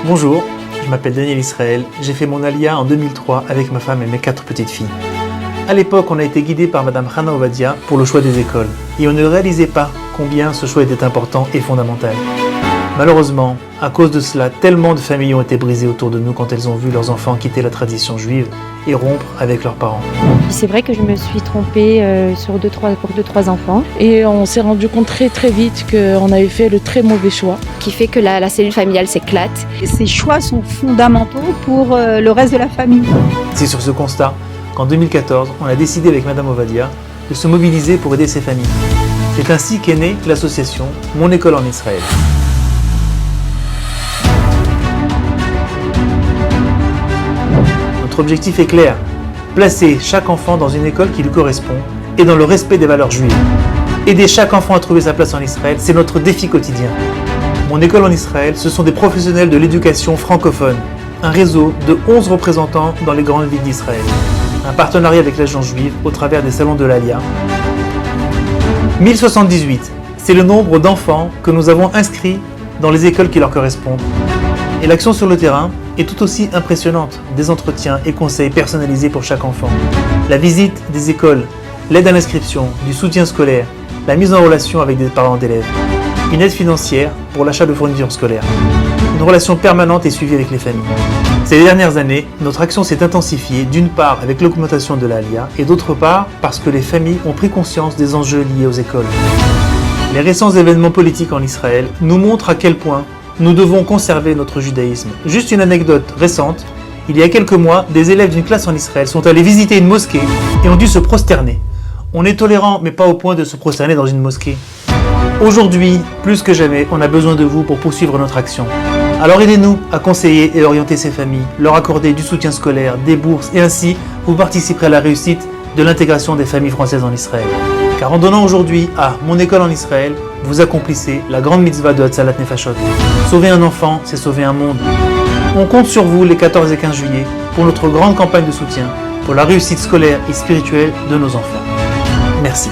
Bonjour, je m'appelle Daniel Israël, j'ai fait mon alia en 2003 avec ma femme et mes 4 petites filles. À l'époque, on a été guidé par Madame Hana Ovadia pour le choix des écoles, et on ne réalisait pas combien ce choix était important et fondamental. Malheureusement, à cause de cela, tellement de familles ont été brisées autour de nous quand elles ont vu leurs enfants quitter la tradition juive et rompre avec leurs parents. C'est vrai que je me suis trompée pour 2-3 enfants. Et on s'est rendu compte très vite qu'on avait fait le très mauvais choix. Qui fait que la cellule familiale s'éclate. Et ces choix sont fondamentaux pour le reste de la famille. C'est sur ce constat qu'en 2014, on a décidé avec Madame Ovadia de se mobiliser pour aider ces familles. C'est ainsi qu'est née l'association Mon École en Israël. Notre objectif est clair, placer chaque enfant dans une école qui lui correspond et dans le respect des valeurs juives. Aider chaque enfant à trouver sa place en Israël, c'est notre défi quotidien. Mon École en Israël, ce sont des professionnels de l'éducation francophone, un réseau de 11 représentants dans les grandes villes d'Israël, un partenariat avec l'agence juive au travers des salons de l'Alia. 1078, c'est le nombre d'enfants que nous avons inscrits dans les écoles qui leur correspondent. Et l'action sur le terrain est tout aussi impressionnante, des entretiens et conseils personnalisés pour chaque enfant. La visite des écoles, l'aide à l'inscription, du soutien scolaire, la mise en relation avec des parents d'élèves, une aide financière pour l'achat de fournitures scolaires, une relation permanente et suivie avec les familles. Ces dernières années, notre action s'est intensifiée d'une part avec l'augmentation de l'ALIA et d'autre part parce que les familles ont pris conscience des enjeux liés aux écoles. Les récents événements politiques en Israël nous montrent à quel point nous devons conserver notre judaïsme. Juste une anecdote récente, il y a quelques mois, des élèves d'une classe en Israël sont allés visiter une mosquée et ont dû se prosterner. On est tolérant, mais pas au point de se prosterner dans une mosquée. Aujourd'hui, plus que jamais, on a besoin de vous pour poursuivre notre action. Alors aidez-nous à conseiller et orienter ces familles, leur accorder du soutien scolaire, des bourses, et ainsi vous participerez à la réussite de l'intégration des familles françaises en Israël. Car en donnant aujourd'hui à Mon École en Israël, vous accomplissez la grande mitzvah de Hatzalat Nefashot. Sauver un enfant, c'est sauver un monde. On compte sur vous les 14 et 15 juillet pour notre grande campagne de soutien pour la réussite scolaire et spirituelle de nos enfants. Merci.